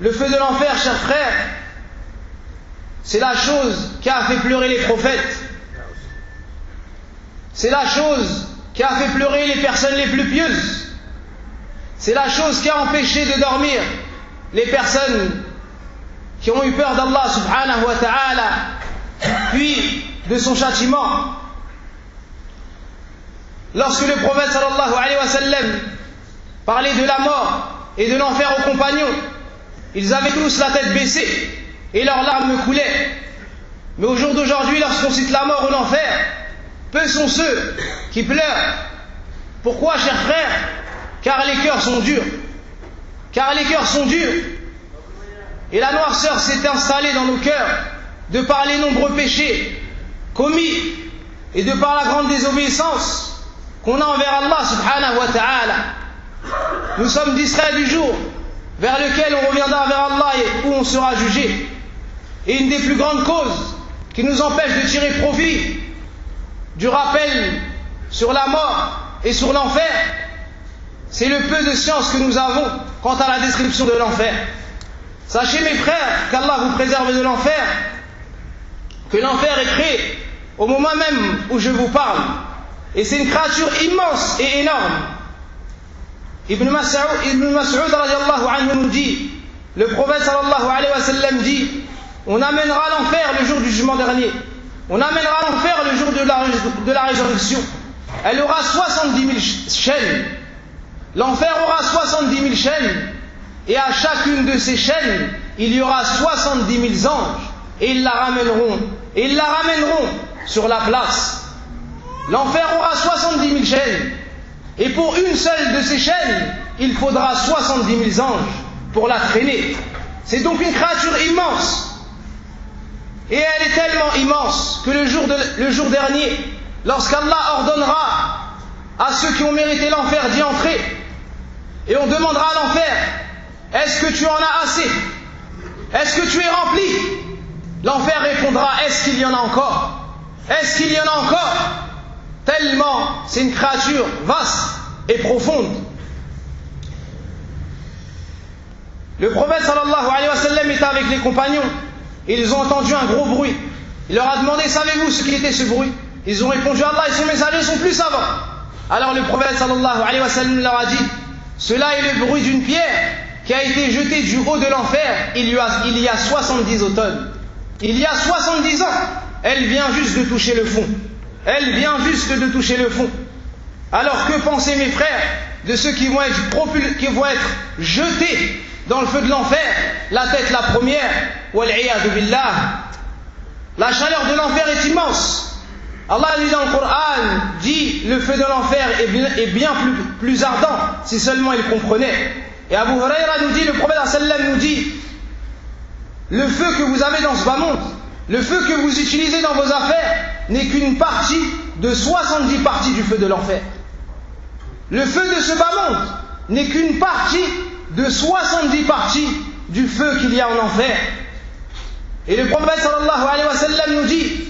Le feu de l'enfer, chers frères, c'est la chose qui a fait pleurer les prophètes. C'est la chose qui a fait pleurer les personnes les plus pieuses. C'est la chose qui a empêché de dormir les personnes qui ont eu peur d'Allah subhanahu wa ta'ala, puis de son châtiment. Lorsque le prophète sallallahu alayhi wa sallam parlait de la mort et de l'enfer aux compagnons, ils avaient tous la tête baissée et leurs larmes coulaient. Mais au jour d'aujourd'hui, lorsqu'on cite la mort ou l'enfer, peu sont ceux qui pleurent. Pourquoi, chers frères? Car les cœurs sont durs. Car les cœurs sont durs. Et la noirceur s'est installée dans nos cœurs de par les nombreux péchés commis et de par la grande désobéissance qu'on a envers Allah subhanahu wa ta'ala. Nous sommes distraits du jour vers lequel on reviendra vers Allah et où on sera jugé. Et une des plus grandes causes qui nous empêche de tirer profit du rappel sur la mort et sur l'enfer, c'est le peu de science que nous avons quant à la description de l'enfer. Sachez mes frères qu'Allah vous préserve de l'enfer, que l'enfer est créé au moment même où je vous parle, et c'est une créature immense et énorme. Ibn Mas'ud radiallahu anhu nous dit, le prophète sallallahu alayhi wa sallam dit, on amènera l'enfer le jour du jugement dernier, on amènera l'enfer le jour de la résurrection. Elle aura 70 000 chaînes. L'enfer aura 70 000 chaînes, et à chacune de ces chaînes, il y aura 70 000 anges, et ils la ramèneront sur la place. L'enfer aura 70 000 chaînes, et pour une seule de ces chaînes, il faudra 70 000 anges pour la traîner. C'est donc une créature immense, et elle est tellement immense que le jour dernier, lorsqu'Allah ordonnera à ceux qui ont mérité l'enfer d'y entrer, et on demandera à l'enfer, est-ce que tu en as assez? Est-ce que tu es rempli? L'enfer répondra, est-ce qu'il y en a encore? Est-ce qu'il y en a encore? Tellement c'est une créature vaste et profonde. Le prophète sallallahu alayhi wa sallam était avec les compagnons, et ils ont entendu un gros bruit. Il leur a demandé, savez-vous ce qu'était ce bruit? Ils ont répondu, Allah et son messager sont plus savants. Alors le prophète sallallahu alayhi wa sallam leur a dit, cela est le bruit d'une pierre qui a été jetée du haut de l'enfer il y a 70 automnes. Il y a 70 ans, elle vient juste de toucher le fond. Elle vient juste de toucher le fond. Alors que pensez mes frères de ceux qui vont être jetés dans le feu de l'enfer, la tête la première, wal'iyadu billah. La chaleur de l'enfer est immense. Allah dit dans le Coran, dit le feu de l'enfer est bien plus ardent si seulement il comprenait. Et Abu Huraira nous dit, le prophète sallam nous dit, le feu que vous avez dans ce bas monde, le feu que vous utilisez dans vos affaires n'est qu'une partie de 70 parties du feu de l'enfer. Le feu de ce bas monde n'est qu'une partie de 70 parties du feu qu'il y a en enfer. Et le prophète sallallahu alayhi wa sallam nous dit,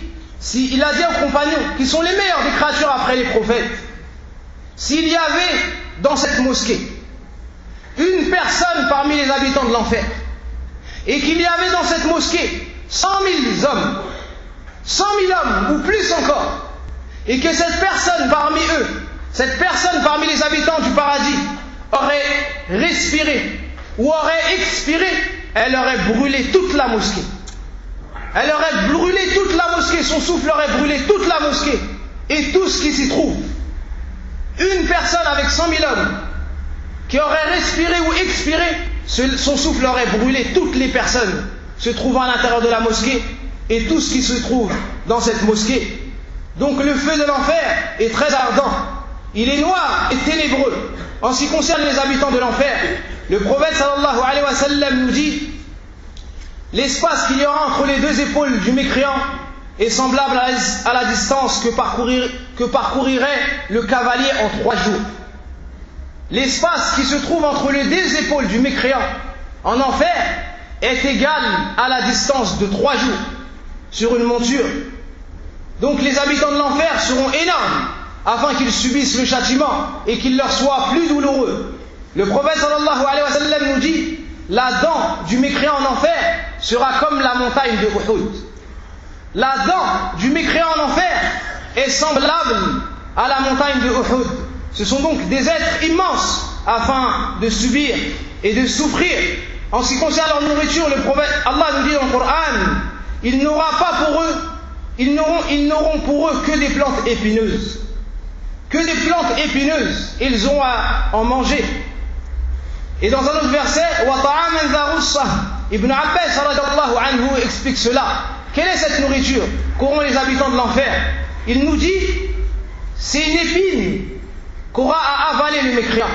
il a dit aux compagnons, qui sont les meilleurs des créatures après les prophètes, s'il y avait dans cette mosquée une personne parmi les habitants de l'enfer, et qu'il y avait dans cette mosquée 100 000 hommes, 100 000 hommes ou plus encore, et que cette personne parmi eux, cette personne parmi les habitants du paradis aurait respiré ou aurait expiré, elle aurait brûlé toute la mosquée. Elle aurait brûlé toute la mosquée, son souffle aurait brûlé toute la mosquée et tout ce qui s'y trouve. Une personne avec 100 000 hommes qui aurait respiré ou expiré, son souffle aurait brûlé toutes les personnes se trouvant à l'intérieur de la mosquée et tout ce qui se trouve dans cette mosquée. Donc le feu de l'enfer est très ardent, il est noir et ténébreux. En ce qui concerne les habitants de l'enfer, le prophète sallallahu alayhi wa sallam nous dit, l'espace qu'il y aura entre les deux épaules du mécréant est semblable à la distance que parcourirait le cavalier en 3 jours. L'espace qui se trouve entre les deux épaules du mécréant en enfer est égal à la distance de 3 jours sur une monture. Donc les habitants de l'enfer seront énormes afin qu'ils subissent le châtiment et qu'il leur soit plus douloureux. Le prophète sallallahu alayhi wa sallam nous dit, la dent du mécréant en enfer sera comme la montagne de Uhud. La dent du mécréant en enfer est semblable à la montagne de Uhud. Ce sont donc des êtres immenses afin de subir et de souffrir. En ce qui concerne leur nourriture, le prophète Allah nous dit dans le Coran, ils n'auront pour eux que des plantes épineuses. Que des plantes épineuses, ils ont à en manger. Et dans un autre verset, Ibn Abbas radiyallahu anhu explique cela. Quelle est cette nourriture qu'auront les habitants de l'enfer? Il nous dit, c'est une épine qu'aura à avaler le mécréant.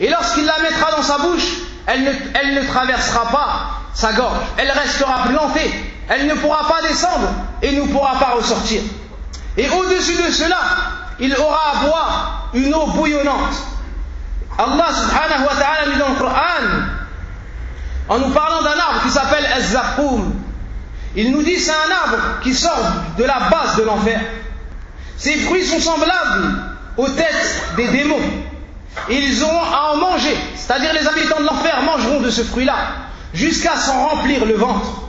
Et lorsqu'il la mettra dans sa bouche, elle ne traversera pas sa gorge. Elle restera plantée. Elle ne pourra pas descendre et ne pourra pas ressortir. Et au-dessus de cela, il aura à boire une eau bouillonnante. Allah subhanahu wa ta'ala dit dans le Coran, en nous parlant d'un arbre qui s'appelle Az-Zaqqum, il nous dit c'est un arbre qui sort de la base de l'enfer. Ses fruits sont semblables aux têtes des démons. Et ils auront à en manger, c'est-à-dire les habitants de l'enfer mangeront de ce fruit-là, jusqu'à s'en remplir le ventre.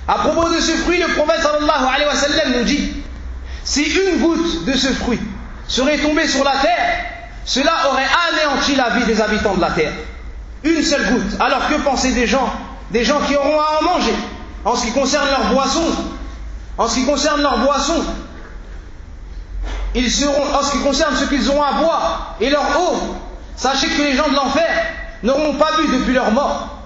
À propos de ce fruit, le prophète sallallahu alayhi wa sallam nous dit, si une goutte de ce fruit serait tombée sur la terre, cela aurait anéanti la vie des habitants de la terre. Une seule goutte. Alors que penser des gens qui auront à en manger? En ce qui concerne leur boisson, en ce qui concerne ce qu'ils auront à boire et leur eau, sachez que les gens de l'enfer n'auront pas bu depuis leur mort.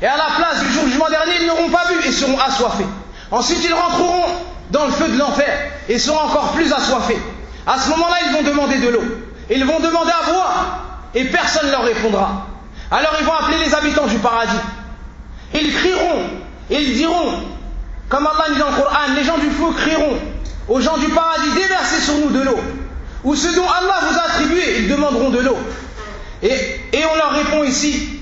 Et à la place du jour du jugement dernier, ils n'auront pas bu et seront assoiffés. Ensuite, ils rentreront dans le feu de l'enfer et seront encore plus assoiffés. À ce moment-là, ils vont demander de l'eau. Ils vont demander à boire et personne ne leur répondra. Alors ils vont appeler les habitants du paradis. Ils crieront et ils diront, comme Allah dit dans le Coran, les gens du feu crieront aux gens du paradis, déversez sur nous de l'eau. Ou ce dont Allah vous a attribué, ils demanderont de l'eau. Et on leur répond ici,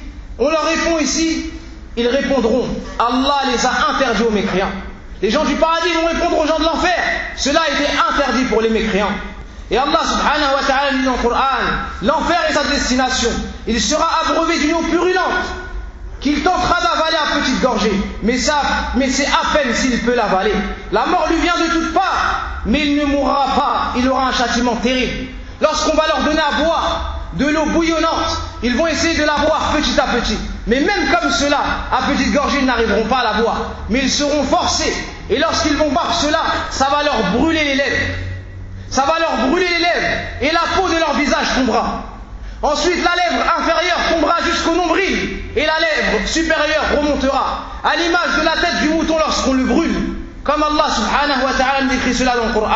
ils répondront, Allah les a interdits aux mécréants. Les gens du paradis vont répondre aux gens de l'enfer, cela a été interdit pour les mécréants. Et Allah subhanahu wa ta'ala dit dans le Coran, l'enfer est sa destination. Il sera abreuvé d'une eau purulente qu'il tentera d'avaler à petite gorgée. Mais c'est à peine s'il peut l'avaler. La mort lui vient de toutes parts, mais il ne mourra pas. Il aura un châtiment terrible. Lorsqu'on va leur donner à boire de l'eau bouillonnante, ils vont essayer de la boire petit à petit. Mais même comme cela, à petite gorgée, ils n'arriveront pas à la boire. Mais ils seront forcés. Et lorsqu'ils vont boire cela, ça va leur brûler les lèvres. Ça va leur brûler les lèvres et la peau de leur visage tombera. Ensuite, la lèvre inférieure tombera jusqu'au nombril et la lèvre supérieure remontera à l'image de la tête du mouton lorsqu'on le brûle. Comme Allah subhanahu wa ta'ala décrit cela dans le Coran.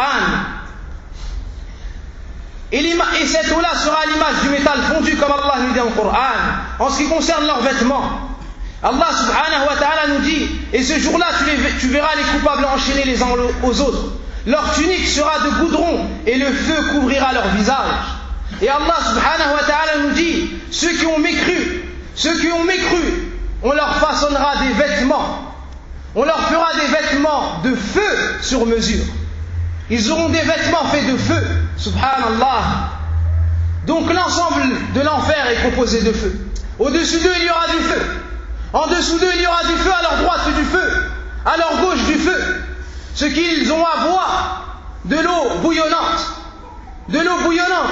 Et cette eau-là sera à l'image du métal fondu comme Allah nous dit dans le Coran. En ce qui concerne leurs vêtements, Allah subhanahu wa ta'ala nous dit, et ce jour-là tu verras les coupables enchaînés les uns aux autres. Leur tunique sera de goudron et le feu couvrira leur visage. Et Allah subhanahu wa ta'ala nous dit, ceux qui ont mécru, on leur façonnera des vêtements. On leur fera des vêtements de feu sur mesure. Ils auront des vêtements faits de feu. Subhanallah. Donc l'ensemble de l'enfer est composé de feu. Au-dessus d'eux, il y aura du feu. En dessous d'eux, il y aura du feu. À leur droite, du feu. À leur gauche, du feu. Ce qu'ils ont à boire, de l'eau bouillonnante. De l'eau bouillonnante.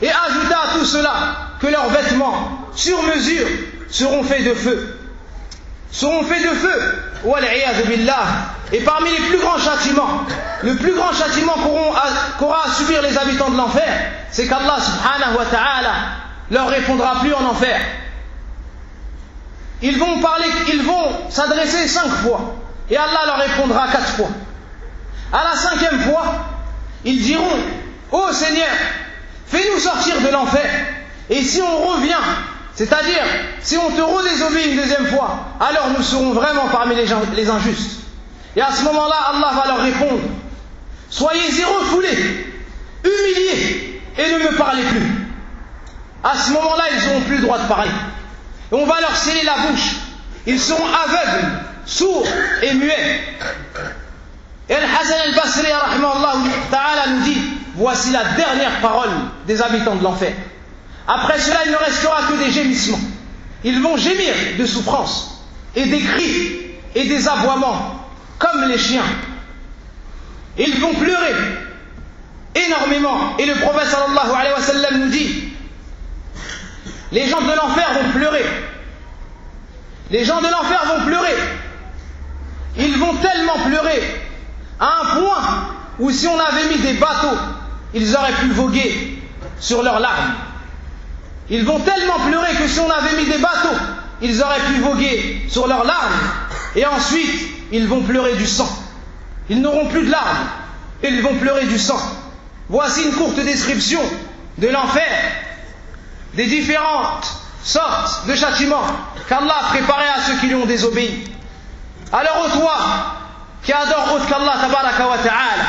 Et ajouter à tout cela que leurs vêtements, sur mesure, seront faits de feu. Seront faits de feu. Wal'iyadhu billah. Et parmi les plus grands châtiments, le plus grand châtiment qu'aura à subir les habitants de l'enfer, c'est qu'Allah subhanahu wa ta'ala leur répondra plus en enfer. Ils vont s'adresser 5 fois. Et Allah leur répondra 4 fois. À la 5e fois, ils diront, ô Seigneur, fais-nous sortir de l'enfer. Et si on revient, c'est-à-dire, si on te redésobéit une 2e fois, alors nous serons vraiment parmi les injustes. Et à ce moment-là, Allah va leur répondre, soyez-y refoulés, humiliés, et ne me parlez plus. À ce moment-là, ils n'auront plus le droit de parler. Et on va leur sceller la bouche. Ils seront aveugles, sourds et muets. Et Al-Hasan al-Basri, rahimahullah ta'ala, nous dit, voici la dernière parole des habitants de l'enfer. Après cela, il ne restera que des gémissements. Ils vont gémir de souffrance et des cris et des aboiements comme les chiens. Ils vont pleurer énormément. Et le prophète sallallahu alayhi wa sallam nous dit, les gens de l'enfer vont pleurer. Les gens de l'enfer vont pleurer. Ils vont tellement pleurer à un point où si on avait mis des bateaux, ils auraient pu voguer sur leurs larmes. Ils vont tellement pleurer que si on avait mis des bateaux, ils auraient pu voguer sur leurs larmes. Et ensuite, ils vont pleurer du sang. Ils n'auront plus de larmes, et ils vont pleurer du sang. Voici une courte description de l'enfer, des différentes sortes de châtiments qu'Allah a préparés à ceux qui lui ont désobéi. Alors, ô toi qui adore autre qu'Allah tabaraka wa ta'ala,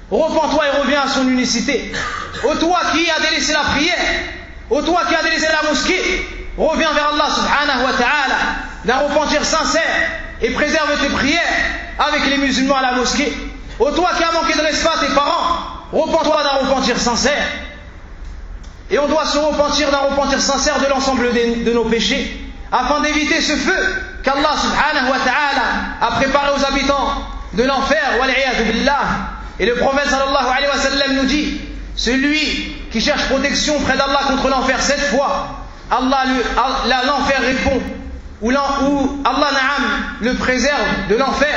repens-toi et reviens à son unicité. Ô toi qui a délaissé la prière, ô toi qui a délaissé la mosquée, reviens vers Allah subhanahu wa ta'ala d'un repentir sincère et préserve tes prières avec les musulmans à la mosquée. Ô toi qui a manqué de respect à tes parents, repens-toi d'un repentir sincère. Et on doit se repentir d'un repentir sincère de l'ensemble de nos péchés, afin d'éviter ce feu qu'Allah subhanahu wa ta'ala a préparé aux habitants de l'enfer, wal'iyadu billah. Et le prophète sallallahu alayhi wa sallam nous dit, celui qui cherche protection près d'Allah contre l'enfer 7 fois, l'enfer répond, ou Allah na'am le préserve de l'enfer.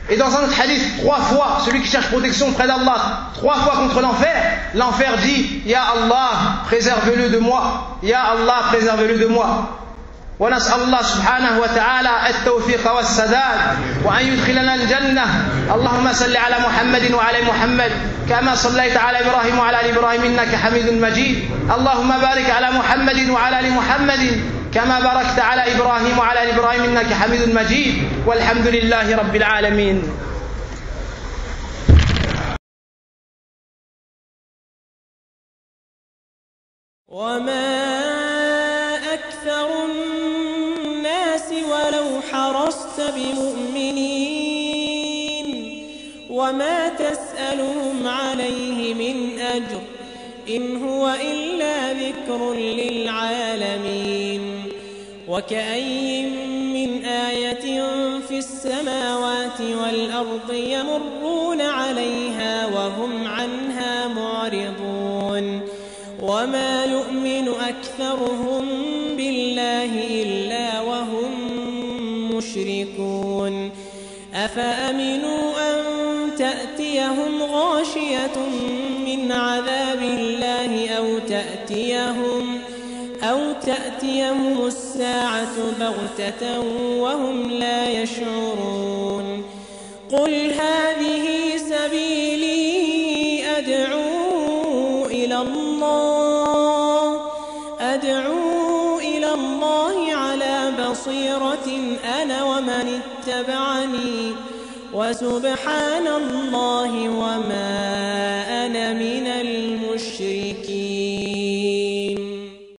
Et dans un autre hadith, 3 fois, celui qui cherche protection près d'Allah 3 fois contre l'enfer, l'enfer dit, Ya Allah, préserve-le de moi, Ya Allah, préserve-le de moi. ونسأل الله سبحانه وتعالى التوفيق والسداد وأن يدخلنا الجنة. اللهم صل على محمد وعلى محمد كما صليت على إبراهيم وعلى آل إبراهيم إنك حميد مجيد. اللهم بارك على محمد وعلى آل محمد كما باركت على إبراهيم وعلى آل إبراهيم إنك حميد مجيد. والحمد لله رب العالمين. وما أكثر الناس ولو حرصت بمؤمنين وما تسألهم عليه من أجر إن هو إلا ذكر للعالمين. وكأي من آية في السماوات والأرض يمرون عليها وهم عنها معرضون وما يؤمن أكثرهم بالله إلا وهم مشركون. أفأمنوا أن تأتيهم غاشية من عذاب الله أو تأتيهم الساعة بغتة وهم لا يشعرون. قل هذه سبيلي أدعو إلى الله على بصيرة أنا ومن اتبعني وسبحان الله وما أنا من المشركين.